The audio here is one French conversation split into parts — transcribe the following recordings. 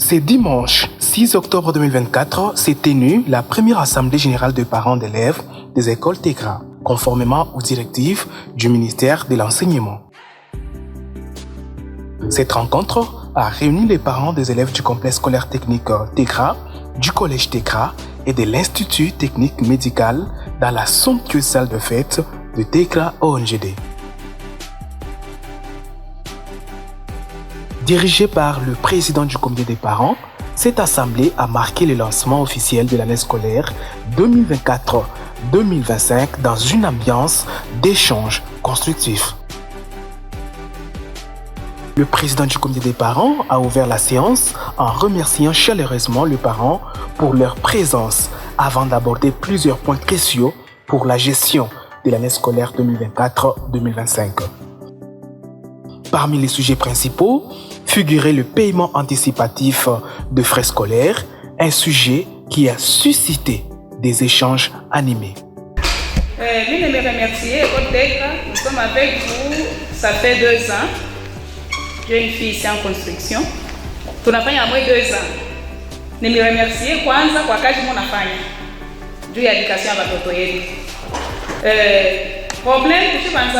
C'est dimanche 6 octobre 2024 s'est tenue la première assemblée générale de parents d'élèves des écoles TECRA, conformément aux directives du ministère de l'Enseignement. Cette rencontre a réuni les parents des élèves du complexe scolaire technique TECRA, du collège TECRA et de l'Institut technique médical dans la somptueuse salle de fête de TECRA ONGD. Dirigée par le président du comité des parents, cette assemblée a marqué le lancement officiel de l'année scolaire 2024-2025 dans une ambiance d'échange constructif. Le président du comité des parents a ouvert la séance en remerciant chaleureusement les parents pour leur présence avant d'aborder plusieurs points cruciaux pour la gestion de l'année scolaire 2024-2025. Parmi les sujets principaux, figurait le paiement anticipatif de frais scolaires, un sujet qui a suscité des échanges animés. Je me remercie, nous sommes avec vous, ça fait 2 ans. J'ai une fille ici en construction. Tunafanya moins 2 ans. Je me remercie kwanza kwa kazi mnafanya juu ya education ya watoto yetu. Problème que je pense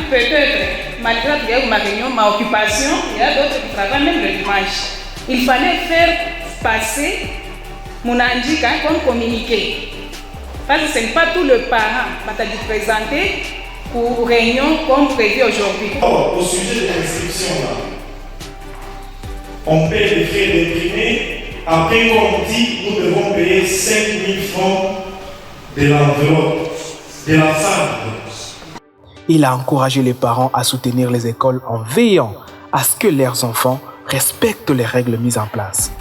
peut-être malgré ma réunion, ma occupation, il y a d'autres qui travaillent même le dimanche. Il fallait faire passer mon handicap comme communiqué. Parce que ce n'est pas tout le parent qui va te présenter pour réunion comme prévu aujourd'hui. Au sujet de l'inscription, on paie les frais d'imprimé. Après, comme on dit, nous devons payer 5 000 francs de l'enveloppe, de la femme. Il a encouragé les parents à soutenir les écoles en veillant à ce que leurs enfants respectent les règles mises en place.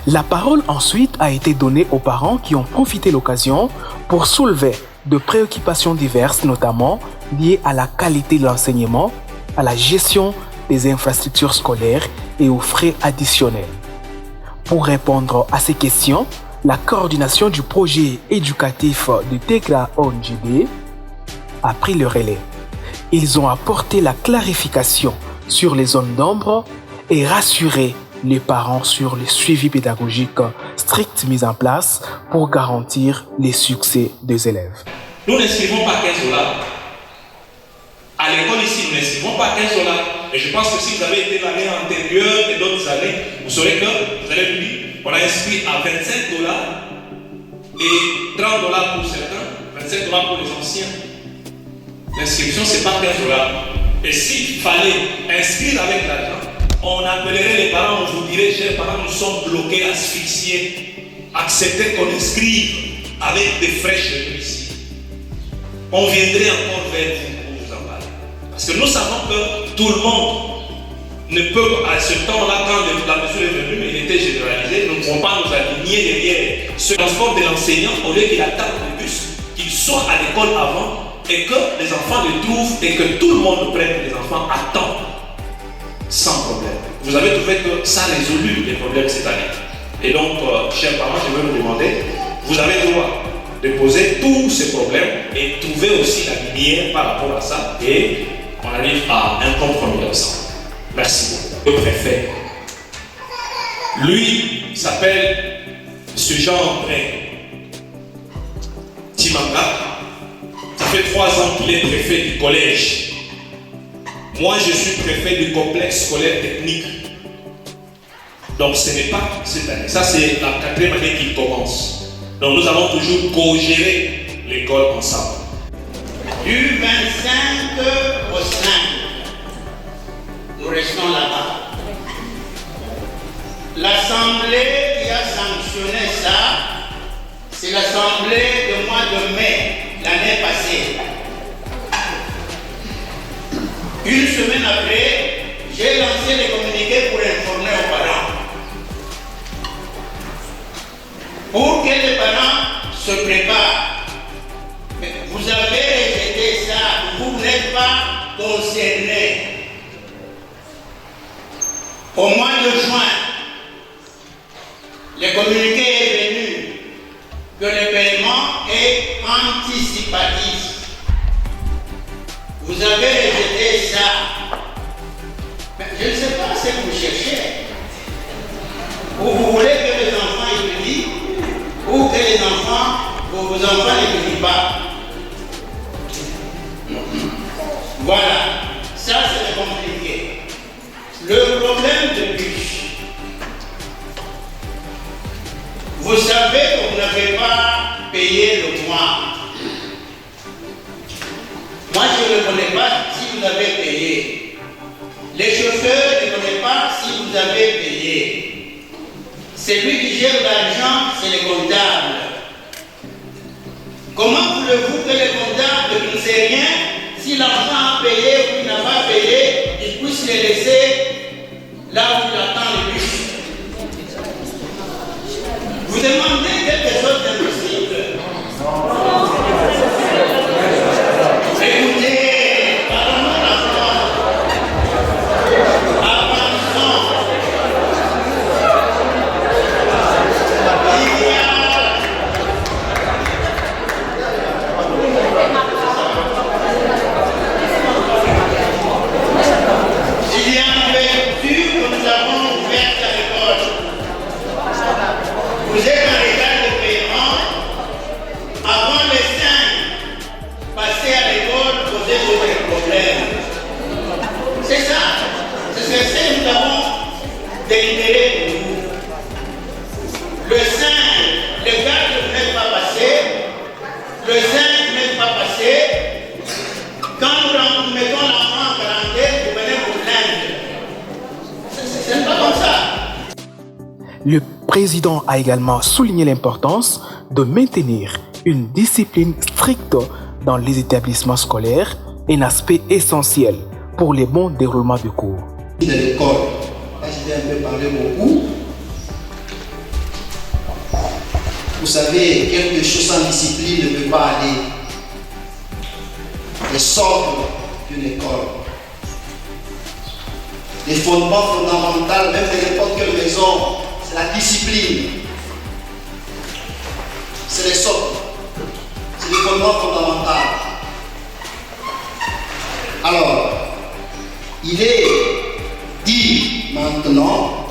La parole ensuite a été donnée aux parents qui ont profité de l'occasion pour soulever de préoccupations diverses, notamment liées à la qualité de l'enseignement, à la gestion des infrastructures scolaires et aux frais additionnels. Pour répondre à ces questions, la coordination du projet éducatif de TECRA ONGD a pris le relais. Ils ont apporté la clarification sur les zones d'ombre et rassuré les parents sur le suivi pédagogique strict mis en place pour garantir les succès des élèves. Nous n'inscrivons pas 15 $. À l'école ici, nous n'inscrivons pas 15 $. Et je pense que si vous avez été l'année antérieure et d'autres années, vous saurez que vous allez me dire, on a inscrit à 25 $ et 30 $ pour certains, 25 $ pour les anciens. L'inscription, ce n'est pas 15 $. Et s'il fallait inscrire avec l'argent, on appellerait les parents, on vous dirait, chers parents, nous sommes bloqués, asphyxiés. Acceptez qu'on inscrive avec des frais chez nous ici. On viendrait encore vers vous pour vous en parler. Parce que nous savons que tout le monde ne peut, à ce temps-là, quand la mesure est venue, il était généralisé, nous ne pouvons pas nous aligner derrière ce transport de l'enseignant au lieu qu'il attende le bus, qu'il soit à l'école avant et que les enfants le trouvent et que tout le monde prenne les enfants à temps, sans problème. Vous avez trouvé que ça a résolu les problèmes cette année. Et donc, chers parents, je vais vous demander, vous avez le droit de poser tous ces problèmes et trouver aussi la lumière par rapport à ça et on arrive à un compromis ensemble. Merci beaucoup. Le préfet, lui, s'appelle M. Jean-André Timanga. Ça fait 3 ans qu'il est préfet du collège. Moi, je suis préfet du complexe scolaire technique. Donc, ce n'est pas cette année. Ça, c'est la 4e année qu'il commence. Donc, nous avons toujours co-géré l'école ensemble. Du 25 au 5, nous restons là-bas. L'Assemblée qui a sanctionné ça, c'est l'Assemblée du mois de mai, l'année passée. Une semaine après, j'ai lancé les communiqués pour informer aux parents. Pour que les parents se préparent. Mais vous avez rejeté ça, vous n'êtes pas concernés. Au mois de juin, le communiqué est venu que le paiement est anticipatif. Vous avez rejeté ça. Mais je ne sais pas ce que vous cherchez. vos enfants n'étudient pas. Voilà, ça c'est compliqué. Le problème de bûche, vous savez que vous n'avez pas payé le mois. Moi je ne connais pas si vous avez payé. Les chauffeurs ne connaissent pas si vous avez payé. Celui qui gère l'argent, c'est les comptables. Comment voulez-vous que les comptables qui ne savent rien, si l'argent a payé ou il n'a pas payé, ils puissent les laisser là où il attend le bus? Vous demandez quelque chose d'impossible. Écoutez, parlons d'enfants. Avançons. Il y a une ouverture que nous avons ouverte à l'école. Vous êtes en retard de paiement. Avant les 5, passez à l'école, posez vos problèmes. C'est ça. C'est ce que nous avons délibéré pour vous. Le 5, le 4, vous n'êtes pas passé. Le 5, vous n'êtes pas passé. Quand nous mettons l'enfant en quarantaine, vous venez vous plaindre. Ce n'est pas comme ça. Le président a également souligné l'importance de maintenir une discipline stricte dans les établissements scolaires, un aspect essentiel pour le bon déroulement du cours. De l'école, là je vais un peu parler beaucoup. Vous savez, quelque chose sans discipline ne peut pas aller. Les socles d'une école, les fondements fondamentaux, même de n'importe quelle maison, c'est la discipline. C'est les socles, c'est les fondements fondamentaux. Alors, il est dit maintenant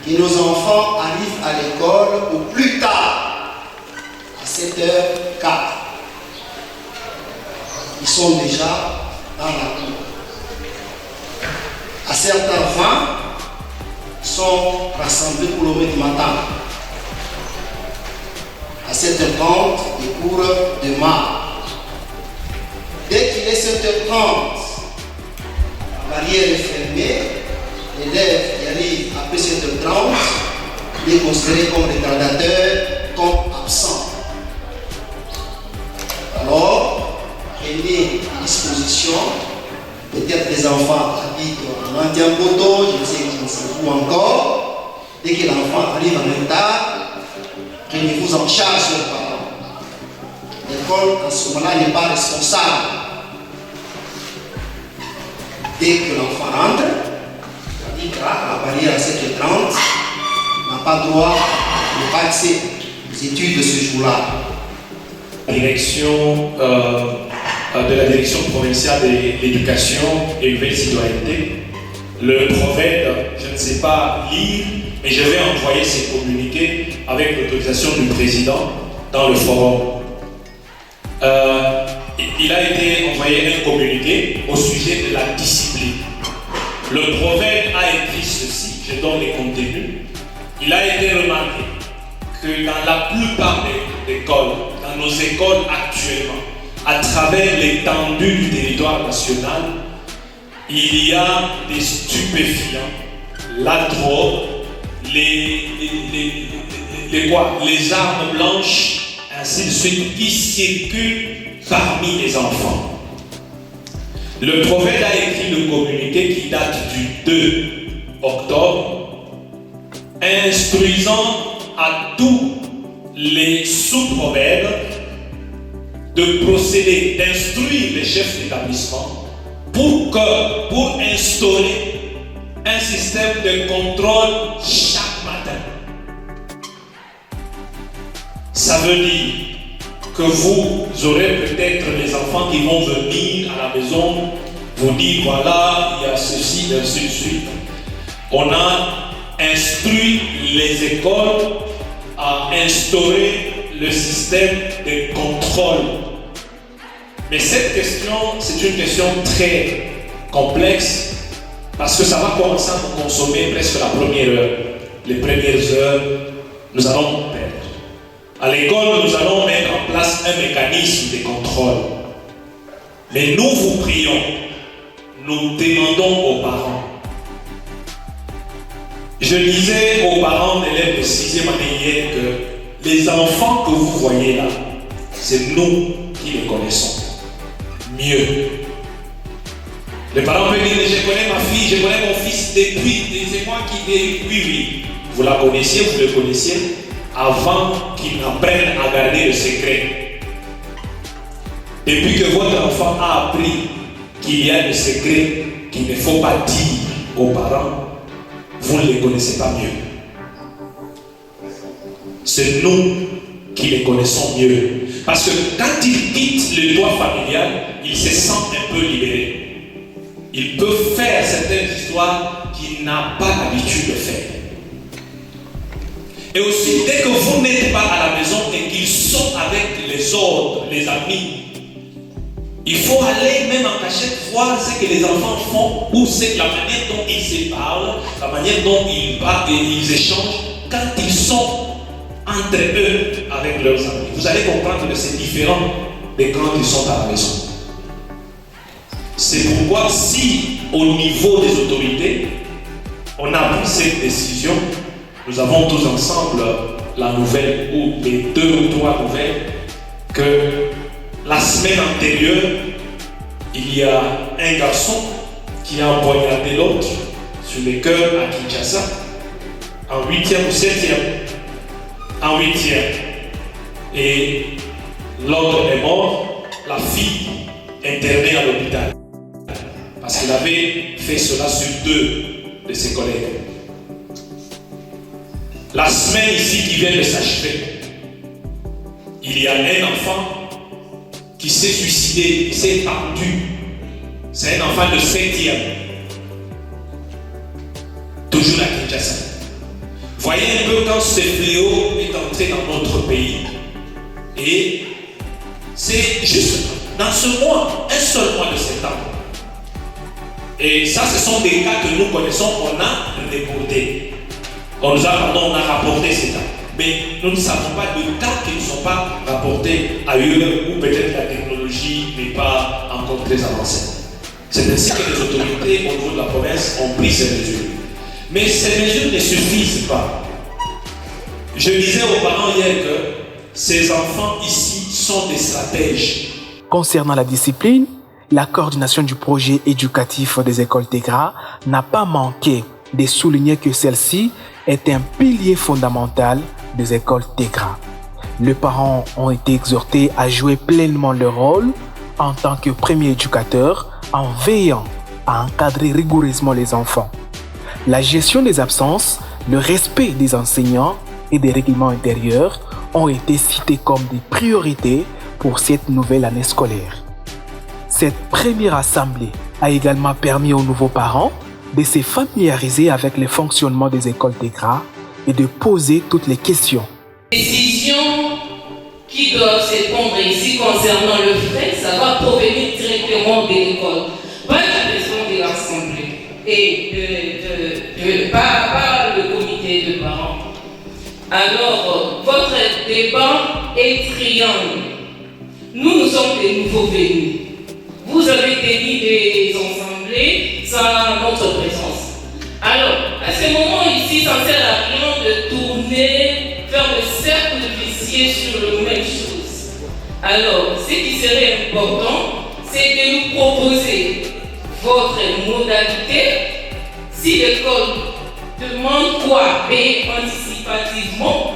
que nos enfants arrivent à l'école au plus tard, à 7h04. Ils sont déjà dans la cour. À certains fins, ils sont rassemblés pour le du matin. À 7h30, les cours démarrent. Dès qu'il est 7h30, la barrière est fermée. L'élève qui arrive après 7h30, il est considéré comme retardateur, comme absent. Alors, prenez disposition. Peut-être les enfants habitent en Antiamboto, je ne sais où encore. Dès que l'enfant arrive en retard, prenez-vous en charge le parent. L'école, en ce moment-là, n'est pas responsable. Dès que l'enfant rentre, il quittera la barrière à 7h30, n'a pas droit de pas accès aux études de ce jour-là. De la direction provinciale de l'éducation et nouvelle citoyenneté, le prophète, je ne sais pas lire, mais je vais envoyer ces communiqués avec l'autorisation du président dans le forum. Il a été envoyé un communiqué au sujet de la discipline. Le prophète a écrit ceci, je donne les contenus. Il a été remarqué que dans la plupart des écoles, dans nos écoles actuellement, à travers l'étendue du territoire national, il y a des stupéfiants, la drogue, les armes blanches, ainsi de suite, qui circulent parmi les enfants. Le prophète a écrit le communiqué qui date du 2 octobre, instruisant à tous les sous-prophètes de procéder, d'instruire les chefs d'établissement pour instaurer un système de contrôle chaque matin. Ça veut dire que vous aurez peut-être les enfants qui vont venir à la maison, vous dire voilà, il y a ceci, ainsi de suite. On a instruit les écoles à instaurer le système de contrôle. Mais cette question, c'est une question très complexe parce que ça va commencer à nous consommer presque la première heure. Les premières heures, nous allons perdre. À l'école, nous allons mettre en place un mécanisme de contrôle. Mais nous vous prions, nous demandons aux parents. Je disais aux parents d'élèves de 6e année hier que les enfants que vous voyez là, c'est nous qui les connaissons mieux. Les parents peuvent dire, je connais ma fille, je connais mon fils depuis, c'est moi qui l'ai. Oui. Vous la connaissiez, vous le connaissiez avant qu'il n'apprenne à garder le secret. Depuis que votre enfant a appris qu'il y a des secrets qu'il ne faut pas dire aux parents, vous ne les connaissez pas mieux. C'est nous qui les connaissons mieux. Parce que quand il quitte le toit familial, il se sent un peu libéré. Il peut faire certaines histoires qu'il n'a pas l'habitude de faire. Et aussi, dès que vous n'êtes pas à la maison et qu'ils sont avec les autres, les amis, il faut aller même en cachette voir ce que les enfants font ou c'est la manière dont ils se parlent, la manière dont ils parlent et ils échangent quand ils sont entre eux avec leurs amis. Vous allez comprendre que c'est différent de quand ils sont à la maison. C'est pourquoi si au niveau des autorités, on a pris cette décision, nous avons tous ensemble la nouvelle ou les 2 ou 3 nouvelles que la semaine antérieure, il y a un garçon qui a empoignardé l'autre sur le cœur à Kinshasa en 8e ou 7e. En 8e. Et l'autre est mort, la fille internée à l'hôpital. Parce qu'il avait fait cela sur 2 de ses collègues. La semaine ici qui vient de s'achever, il y a un enfant qui s'est suicidé, il s'est pendu. C'est un enfant de 7e. Toujours à Kinshasa. Voyez un peu quand ce fléau est entré dans notre pays. Et c'est juste dans ce mois, un seul mois de septembre. Et ça, ce sont des cas que nous connaissons, on a déporté. On a rapporté ces cas. Mais nous ne savons pas de cas qui ne sont pas rapportés ailleurs où peut-être la technologie n'est pas encore très avancée. C'est ainsi que les autorités au niveau de la province ont pris ces mesures. Mais ces mesures ne suffisent pas. Je disais aux parents hier que ces enfants ici sont des stratèges. Concernant la discipline, la coordination du projet éducatif des écoles TEGRA n'a pas manqué de souligner que celle-ci est un pilier fondamental des écoles TEGRA. Les parents ont été exhortés à jouer pleinement leur rôle en tant que premiers éducateurs en veillant à encadrer rigoureusement les enfants. La gestion des absences, le respect des enseignants et des règlements intérieurs ont été cités comme des priorités pour cette nouvelle année scolaire. Cette première assemblée a également permis aux nouveaux parents de se familiariser avec le fonctionnement des écoles TEGRA et de poser toutes les questions. Décisions qui doivent se prendre ici concernant le frais, ça va provenir directement de l'école. Pas de besoin de l'assemblée et par le comité de parents. Alors, votre débat est triangle. Nous sommes des nouveaux venus. Vous avez tenu des assemblées sans notre présence. Alors, à ce moment ici, ça ne sert à rien de tourner, faire le cercle vicieux sur la même chose. Alors, ce qui serait important, c'est de nous proposer votre modalité. Si l'école demande quoi, payer anticipativement,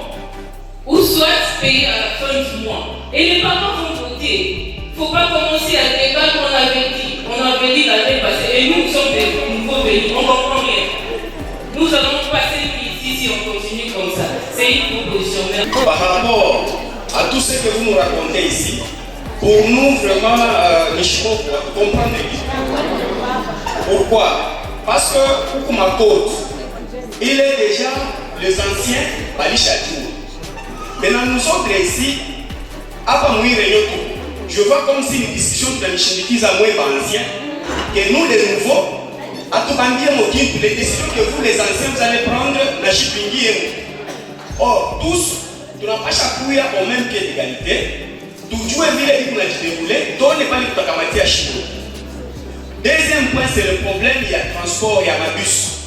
ou soit payer à la fin du mois. Et les parents vont voter. Il ne faut pas commencer à débattre, on avait dit l'année passée, et nous sommes des nouveaux venus, on ne comprend rien. Nous allons passer ici si on continue comme ça. C'est une proposition. Par rapport à tout ce que vous nous racontez ici, pour nous vraiment, comprendre pourquoi. Parce que pour ma côte, il est déjà les anciens Bali Chatou. Maintenant, nous autres ici, je vois comme si une discussion de la Michel à moins ancien, que nous les nouveaux, à tout les décisions que vous les anciens vous allez prendre, la chipingi. Or, tous, tu n'as pas chaque au même pied d'égalité. Tout le monde est venu dérouler, tout n'est pas le takamati à Chino. Deuxième point, c'est le problème, il y a le transport, il y a ma bus.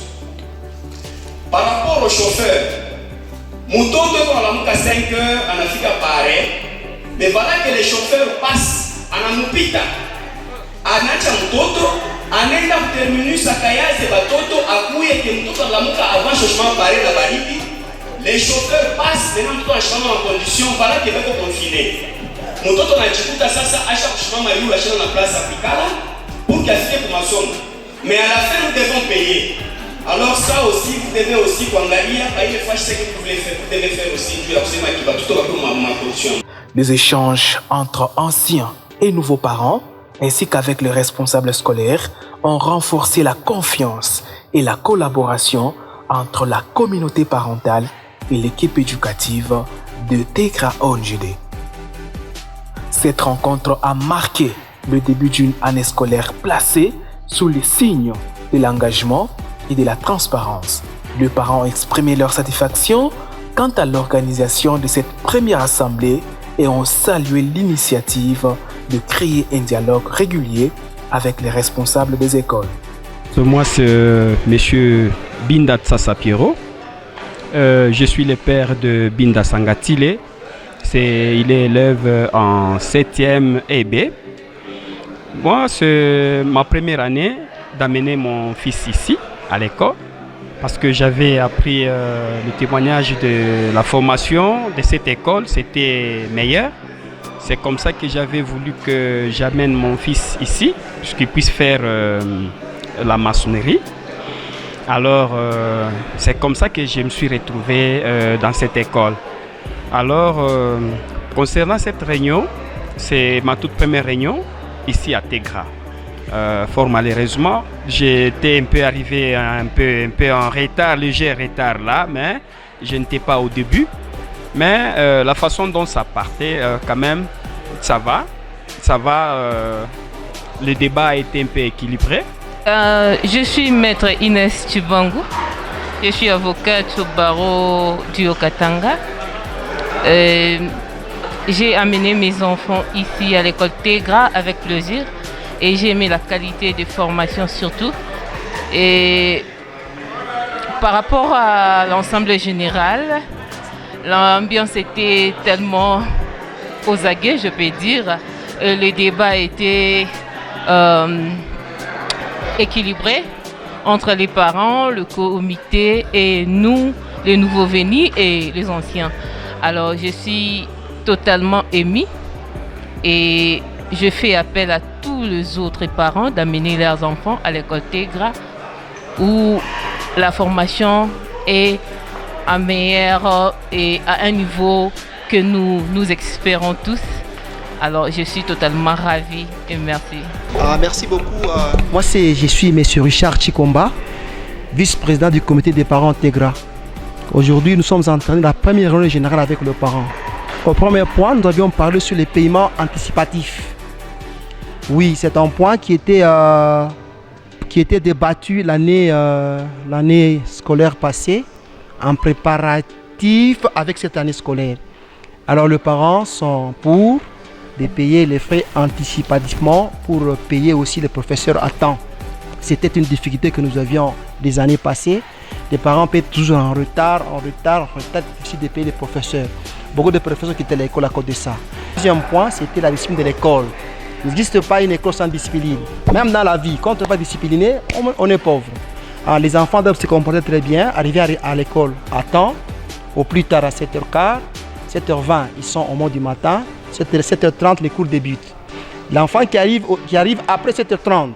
Par rapport au chauffeur, mon temps de voir la 5 heures, en Afrique apparaît, mais voilà que les chauffeurs passent en Amupita. En Achamutoto, en Enda terminus à Kayase, Batoto, à Kouye, que nous avons la mouka avant changement pareil la Bariti. Les chauffeurs passent, maintenant tout en changement en condition, voilà qu'ils vont confiner. Mon toto na Djibouti, ça, à chaque chemin, il y a la place africaine pour qu'elle pour ma somme. Mais à la fin, nous devons payer. Alors, ça aussi, vous devez aussi, quand il y a des fois, je sais que vous devez faire aussi, je vais absolument qui va tout avoir ma production. Des échanges entre anciens et nouveaux parents, ainsi qu'avec les responsables scolaires, ont renforcé la confiance et la collaboration entre la communauté parentale et l'équipe éducative de Tegra ONGD. Cette rencontre a marqué le début d'une année scolaire placée sous les signes de l'engagement et de la transparence. Les parents ont exprimé leur satisfaction quant à l'organisation de cette première assemblée et ont salué l'initiative de créer un dialogue régulier avec les responsables des écoles. Moi, c'est M. Binda Tsasapiero. Je suis le père de Binda Sangatile. Il est élève en 7e EB. Moi, c'est ma première année d'amener mon fils ici, à l'école, parce que j'avais appris le témoignage de la formation de cette école, c'était meilleur. C'est comme ça que j'avais voulu que j'amène mon fils ici, pour qu'il puisse faire la maçonnerie. Alors, c'est comme ça que je me suis retrouvé dans cette école. Alors, concernant cette réunion, c'est ma toute première réunion ici à Tegra. Fort malheureusement, j'étais un peu arrivé un peu en retard, léger retard là, mais je n'étais pas au début. Mais la façon dont ça partait, quand même, ça va. Le débat a été un peu équilibré. Je suis maître Inès Chibangu. Je suis avocate au barreau du Haut-Katanga. J'ai amené mes enfants ici à l'école Tegra avec plaisir et j'ai aimé la qualité de formation surtout. Et par rapport à l'ensemble général, l'ambiance était tellement aux aguets, je peux dire. Le débat était équilibré entre les parents, le comité et nous, les nouveaux venus et les anciens. Alors je suis totalement émue et je fais appel à tous les autres parents d'amener leurs enfants à l'école Tegra où la formation est à meilleur et à un niveau que nous espérons tous. Alors je suis totalement ravie et merci. Merci beaucoup. Moi je suis M. Richard Chikomba, vice-président du comité des parents Tegra. Aujourd'hui, nous sommes en train de la première réunion générale avec le parent. Au premier point, nous avions parlé sur les paiements anticipatifs. Oui, c'est un point qui était débattu l'année scolaire passée, en préparatif avec cette année scolaire. Alors, les parents sont pour de payer les frais anticipativement pour payer aussi les professeurs à temps. C'était une difficulté que nous avions des années passées. Les parents paient toujours en retard, difficile de payer les professeurs. Beaucoup de professeurs quittaient l'école à cause de ça. Le deuxième point, c'était la discipline de l'école. Il n'existe pas une école sans discipline. Même dans la vie, quand on n'est pas discipliné, on est pauvre. Alors, les enfants doivent se comporter très bien, arriver à l'école à temps, au plus tard à 7h15, 7h20, ils sont au moment du matin, 7h30, les cours débutent. L'enfant qui arrive après 7h30,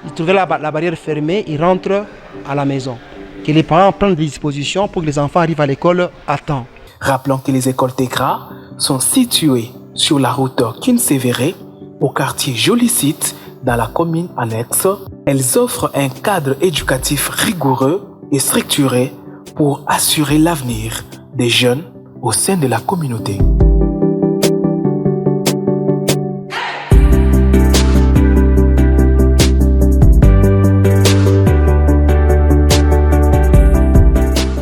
il trouve la barrière fermée, il rentre à la maison. Que les parents prennent des dispositions pour que les enfants arrivent à l'école à temps. Rappelons que les écoles Tegra sont situées sur la route Kinsévéré, au quartier Jolicite, dans la commune annexe. Elles offrent un cadre éducatif rigoureux et structuré pour assurer l'avenir des jeunes au sein de la communauté.